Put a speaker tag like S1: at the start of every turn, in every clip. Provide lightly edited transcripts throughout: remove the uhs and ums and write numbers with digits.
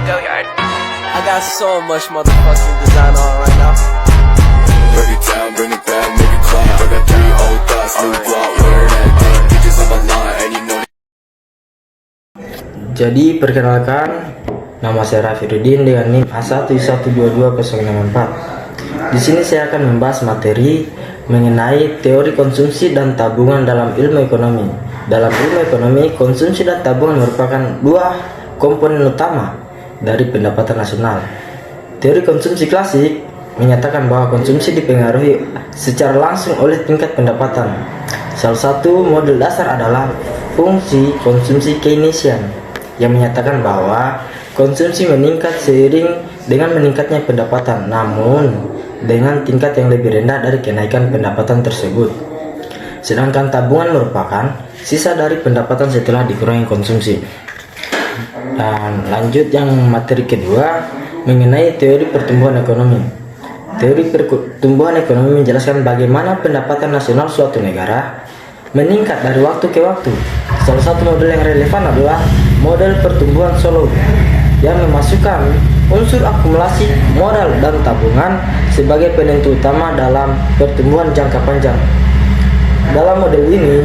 S1: Go yard. I got so much motherfucking design on right now.
S2: Break it down, bring it back, make it clap. I got 3 old thoughts, new block, wear that thing. Bitches on my line, and you know.
S3: Jadi perkenalkan, nama saya Rafiruddin dengan NIM A1122064. Di sini saya akan membahas materi mengenai teori konsumsi dan tabungan dalam ilmu ekonomi. Dalam ilmu ekonomi, konsumsi dan tabungan merupakan dua komponen utama dari pendapatan nasional. Teori konsumsi klasik menyatakan bahwa konsumsi dipengaruhi secara langsung oleh tingkat pendapatan. Salah satu model dasar adalah fungsi konsumsi Keynesian yang menyatakan bahwa konsumsi meningkat seiring dengan meningkatnya pendapatan, namun dengan tingkat yang lebih rendah dari kenaikan pendapatan tersebut. Sedangkan tabungan merupakan sisa dari pendapatan setelah dikurangi konsumsi. Dan lanjut yang materi kedua mengenai teori pertumbuhan ekonomi. Teori pertumbuhan ekonomi menjelaskan bagaimana pendapatan nasional suatu negara meningkat dari waktu ke waktu. Salah satu model yang relevan adalah model pertumbuhan Solow yang memasukkan unsur akumulasi, modal, dan tabungan sebagai penentu utama dalam pertumbuhan jangka panjang. Dalam model ini,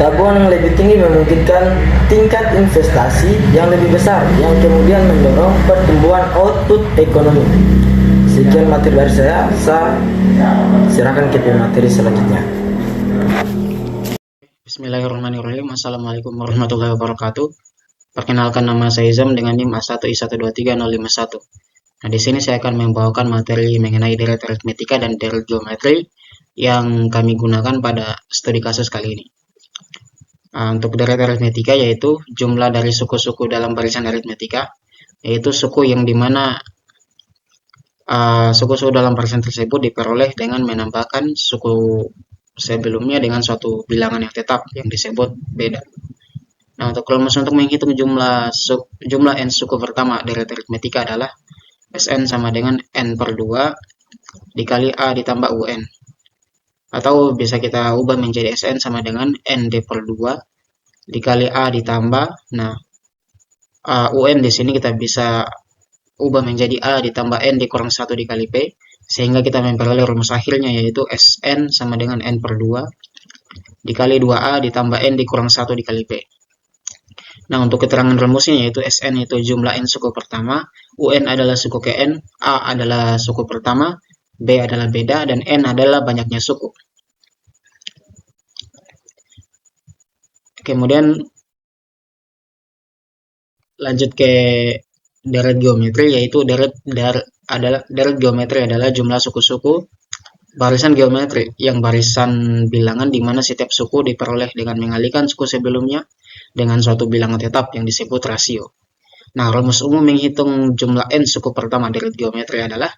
S3: tabungan yang lebih tinggi memungkinkan tingkat investasi yang lebih besar yang kemudian mendorong pertumbuhan output ekonomi. Sekian materi dari saya serahkan ke materi selanjutnya.
S4: Bismillahirrahmanirrahim. Assalamualaikum warahmatullahi wabarakatuh. Perkenalkan, nama saya Izam dengan NIM A1123051. Nah, di sini saya akan membawakan materi mengenai deret aritmetika dan deret geometri yang kami gunakan pada studi kasus kali ini. Untuk deret aritmetika yaitu jumlah dari suku-suku dalam barisan aritmetika, yaitu suku yang dimana suku-suku dalam barisan tersebut diperoleh dengan menambahkan suku sebelumnya dengan suatu bilangan yang tetap yang disebut beda. Nah, untuk rumus untuk menghitung jumlah n suku pertama deret aritmetika adalah Sn sama dengan n per 2 dikali A ditambah Un. Atau bisa kita ubah menjadi Sn sama dengan Nd per 2 dikali A ditambah, nah Un di sini kita bisa ubah menjadi A ditambah N dikurang 1 dikali P, sehingga kita memperoleh rumus akhirnya yaitu Sn sama dengan N per 2 dikali 2A ditambah N dikurang 1 dikali P. Nah, untuk keterangan rumusnya yaitu Sn itu jumlah n suku pertama, Un adalah suku ke n, A adalah suku pertama, B adalah beda, dan N adalah banyaknya suku. Kemudian lanjut ke deret geometri, yaitu deret geometri adalah jumlah suku-suku barisan geometri yang barisan bilangan di mana setiap suku diperoleh dengan mengalihkan suku sebelumnya dengan suatu bilangan tetap yang disebut rasio. Nah, rumus umum menghitung jumlah n suku pertama deret geometri adalah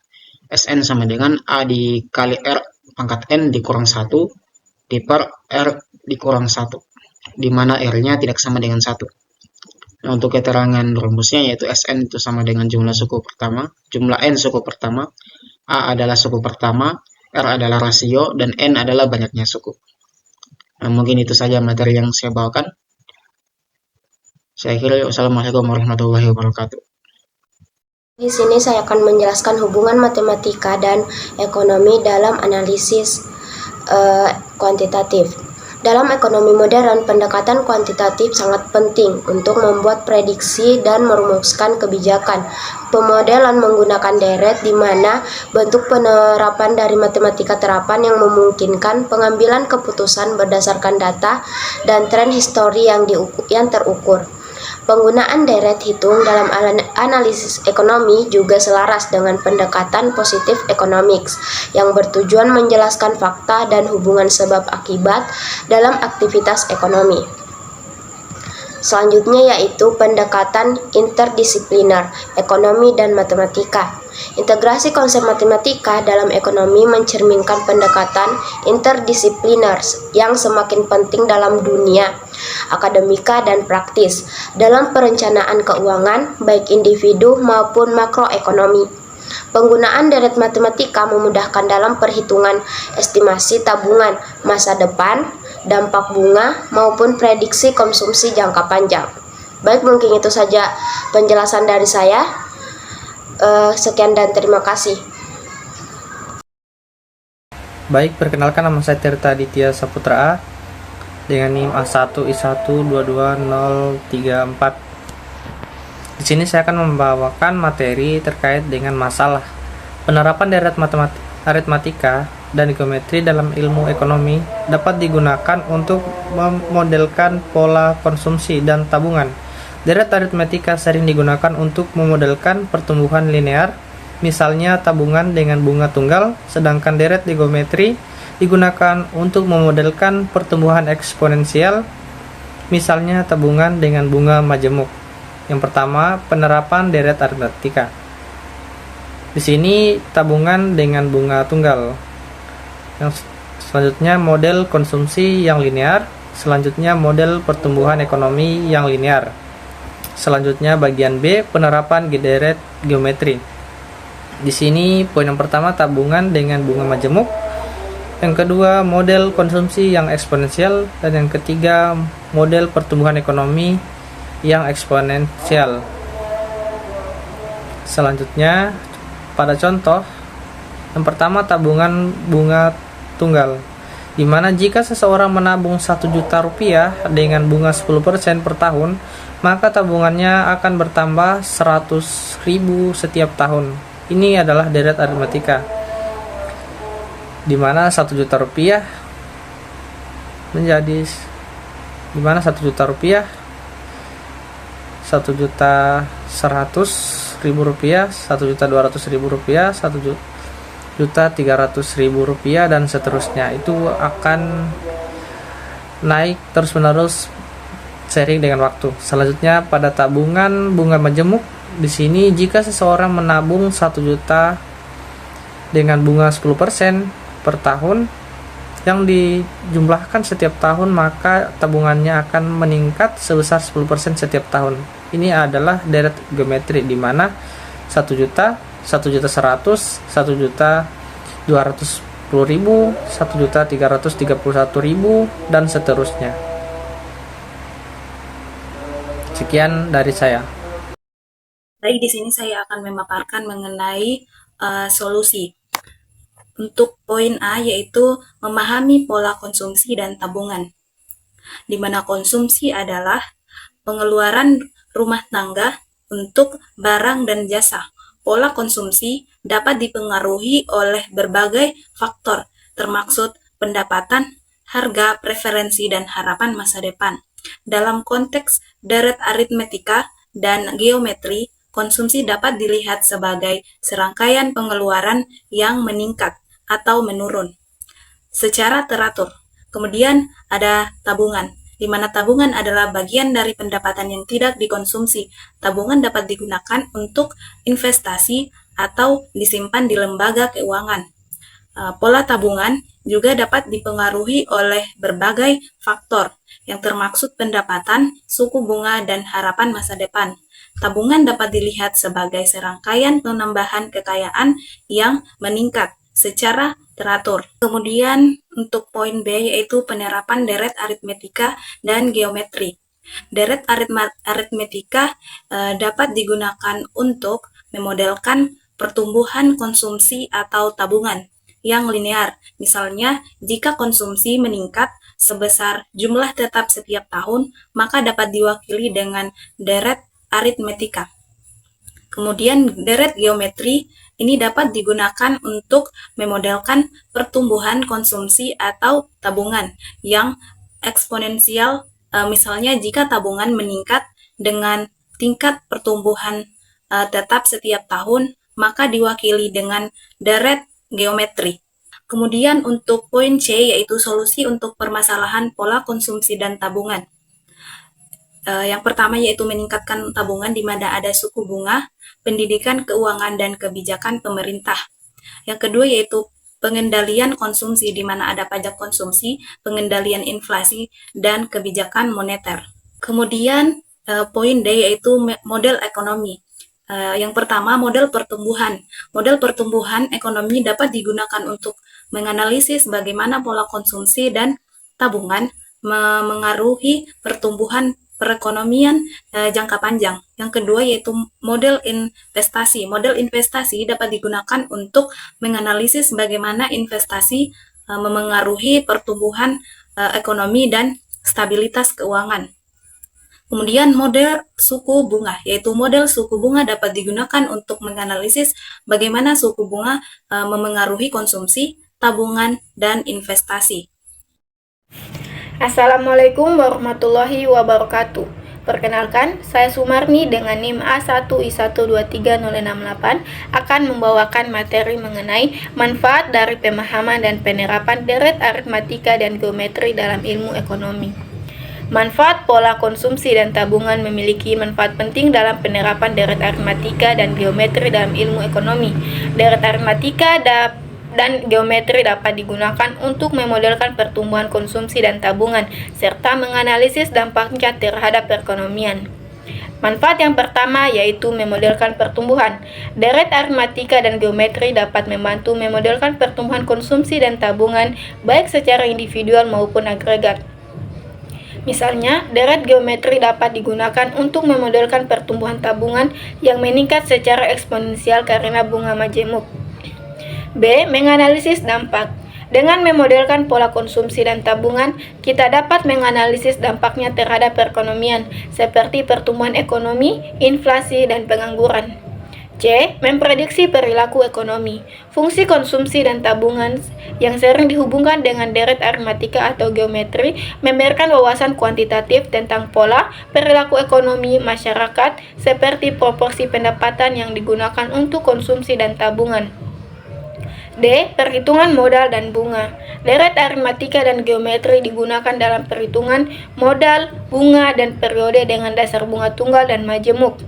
S4: Sn sama dengan A dikali R pangkat n dikurang 1 per R dikurang 1, di mana R-nya tidak sama dengan 1. Nah, untuk keterangan rumusnya yaitu Sn itu sama dengan jumlah suku pertama, jumlah n suku pertama, A adalah suku pertama, R adalah rasio, dan N adalah banyaknya suku. Nah, mungkin itu saja materi yang saya bawakan. Saya kira wassalamualaikum warahmatullahi wabarakatuh.
S5: Di sini saya akan menjelaskan hubungan matematika dan ekonomi dalam analisis kuantitatif. Dalam ekonomi modern, pendekatan kuantitatif sangat penting untuk membuat prediksi dan merumuskan kebijakan. Pemodelan menggunakan deret di mana bentuk penerapan dari matematika terapan yang memungkinkan pengambilan keputusan berdasarkan data dan tren histori yang terukur. Penggunaan deret hitung dalam analisis ekonomi juga selaras dengan pendekatan positif economics yang bertujuan menjelaskan fakta dan hubungan sebab akibat dalam aktivitas ekonomi. Selanjutnya yaitu pendekatan interdisipliner, ekonomi dan matematika. Integrasi konsep matematika dalam ekonomi mencerminkan pendekatan interdisipliner yang semakin penting dalam dunia akademika dan praktis dalam perencanaan keuangan baik individu maupun makroekonomi. Penggunaan deret matematika memudahkan dalam perhitungan estimasi tabungan masa depan, dampak bunga, maupun prediksi konsumsi jangka panjang. Baik, mungkin itu saja penjelasan dari saya. Sekian dan terima kasih.
S6: Baik, perkenalkan nama saya Tirta Aditya Saputra A dengan NIM A1I1222034. Di sini saya akan membawakan materi terkait dengan masalah penerapan deret aritmatika dan geometri dalam ilmu ekonomi dapat digunakan untuk memodelkan pola konsumsi dan tabungan. Deret aritmatika sering digunakan untuk memodelkan pertumbuhan linear, misalnya tabungan dengan bunga tunggal, sedangkan deret geometri digunakan untuk memodelkan pertumbuhan eksponensial, misalnya tabungan dengan bunga majemuk. Yang pertama, penerapan deret aritmatika. Di sini tabungan dengan bunga tunggal. Yang selanjutnya model konsumsi yang linear, selanjutnya model pertumbuhan ekonomi yang linear. Selanjutnya bagian B, penerapan deret geometri. Di sini poin yang pertama tabungan dengan bunga majemuk, yang kedua model konsumsi yang eksponensial, dan yang ketiga model pertumbuhan ekonomi yang eksponensial. Selanjutnya pada contoh yang pertama tabungan bunga tunggal, di mana jika seseorang menabung 1 juta rupiah dengan bunga 10% per tahun, maka tabungannya akan bertambah 100.000 setiap tahun. Ini adalah deret aritmatika, di mana 1 juta rupiah menjadi 1 juta rupiah, 1.100.000 rupiah, 1.200.000 rupiah, 1.300.000 rupiah, dan seterusnya. Itu akan naik terus menerus seiring dengan waktu. Selanjutnya pada tabungan bunga majemuk, di sini jika seseorang menabung 1 juta dengan bunga 10% per tahun yang dijumlahkan setiap tahun, maka tabungannya akan meningkat sebesar 10% setiap tahun. Ini adalah deret geometri, di mana 1 juta, 1.100.000, 1.210.000, 1.331.000, dan seterusnya. Sekian dari saya.
S7: Baik, di sini saya akan memaparkan mengenai solusi. Untuk poin A, yaitu memahami pola konsumsi dan tabungan, di mana konsumsi adalah pengeluaran rumah tangga untuk barang dan jasa. Pola konsumsi dapat dipengaruhi oleh berbagai faktor, termaksud pendapatan, harga, preferensi, dan harapan masa depan. Dalam konteks deret aritmatika dan geometri, konsumsi dapat dilihat sebagai serangkaian pengeluaran yang meningkat atau menurun secara teratur. Kemudian ada tabungan, di mana tabungan adalah bagian dari pendapatan yang tidak dikonsumsi. Tabungan dapat digunakan untuk investasi atau disimpan di lembaga keuangan. Pola tabungan juga dapat dipengaruhi oleh berbagai faktor, yang termaksud pendapatan, suku bunga, dan harapan masa depan. Tabungan dapat dilihat sebagai serangkaian penambahan kekayaan yang meningkat secara teratur. Kemudian untuk poin B, yaitu penerapan deret aritmatika dan geometri. Deret aritmatika dapat digunakan untuk memodelkan pertumbuhan konsumsi atau tabungan yang linear. Misalnya, jika konsumsi meningkat sebesar jumlah tetap setiap tahun, maka dapat diwakili dengan deret aritmatika. Kemudian deret geometri ini dapat digunakan untuk memodelkan pertumbuhan konsumsi atau tabungan yang eksponensial. Misalnya jika tabungan meningkat dengan tingkat pertumbuhan tetap setiap tahun, maka diwakili dengan deret geometri. Kemudian untuk poin C, yaitu solusi untuk permasalahan pola konsumsi dan tabungan. Yang pertama yaitu meningkatkan tabungan, di mana ada suku bunga, pendidikan keuangan, dan kebijakan pemerintah. Yang kedua yaitu pengendalian konsumsi, di mana ada pajak konsumsi, pengendalian inflasi, dan kebijakan moneter. Kemudian poin D yaitu model ekonomi. Yang pertama, model pertumbuhan. Model pertumbuhan ekonomi dapat digunakan untuk menganalisis bagaimana pola konsumsi dan tabungan mengaruhi pertumbuhan perekonomian jangka panjang. Yang kedua yaitu model investasi. Model investasi dapat digunakan untuk menganalisis bagaimana investasi memengaruhi pertumbuhan ekonomi dan stabilitas keuangan. Kemudian model suku bunga, yaitu model suku bunga dapat digunakan untuk menganalisis bagaimana suku bunga memengaruhi konsumsi, tabungan, dan investasi.
S8: Assalamualaikum warahmatullahi wabarakatuh. Perkenalkan, saya Sumarni dengan NIM A1I1230068 akan membawakan materi mengenai manfaat dari pemahaman dan penerapan deret aritmatika dan geometri dalam ilmu ekonomi. Manfaat pola konsumsi dan tabungan memiliki manfaat penting dalam penerapan deret aritmatika dan geometri dalam ilmu ekonomi. Deret aritmatika dan geometri dapat digunakan untuk memodelkan pertumbuhan konsumsi dan tabungan, serta menganalisis dampaknya terhadap perekonomian. Manfaat yang pertama yaitu memodelkan pertumbuhan. Deret aritmatika dan geometri dapat membantu memodelkan pertumbuhan konsumsi dan tabungan, baik secara individual maupun agregat. Misalnya, deret geometri dapat digunakan untuk memodelkan pertumbuhan tabungan yang meningkat secara eksponensial karena bunga majemuk. B. Menganalisis dampak. Dengan memodelkan pola konsumsi dan tabungan, kita dapat menganalisis dampaknya terhadap perekonomian, seperti pertumbuhan ekonomi, inflasi, dan pengangguran. C. Memprediksi perilaku ekonomi. Fungsi konsumsi dan tabungan yang sering dihubungkan dengan deret aritmatika atau geometri memberikan wawasan kuantitatif tentang pola perilaku ekonomi masyarakat seperti proporsi pendapatan yang digunakan untuk konsumsi dan tabungan. D. Perhitungan modal dan bunga. Deret aritmatika dan geometri digunakan dalam perhitungan modal, bunga, dan periode dengan dasar bunga tunggal dan majemuk.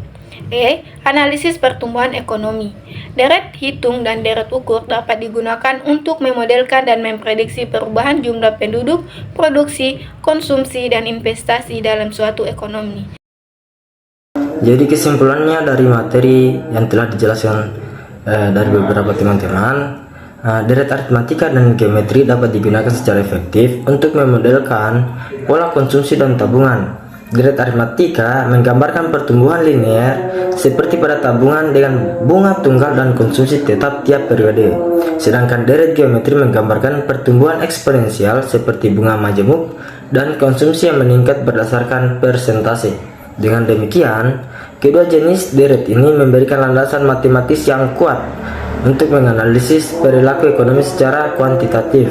S8: E. Analisis pertumbuhan ekonomi. Deret hitung dan deret ukur dapat digunakan untuk memodelkan dan memprediksi perubahan jumlah penduduk, produksi, konsumsi, dan investasi dalam suatu ekonomi.
S3: Jadi kesimpulannya dari materi yang telah dijelaskan dari beberapa teman-teman, deret aritmatika dan geometri dapat digunakan secara efektif untuk memodelkan pola konsumsi dan tabungan. Deret aritmatika menggambarkan pertumbuhan linear seperti pada tabungan dengan bunga tunggal dan konsumsi tetap tiap periode. Sedangkan deret geometri menggambarkan pertumbuhan eksponensial seperti bunga majemuk dan konsumsi yang meningkat berdasarkan persentase. Dengan demikian, kedua jenis deret ini memberikan landasan matematis yang kuat untuk menganalisis perilaku ekonomi secara kuantitatif.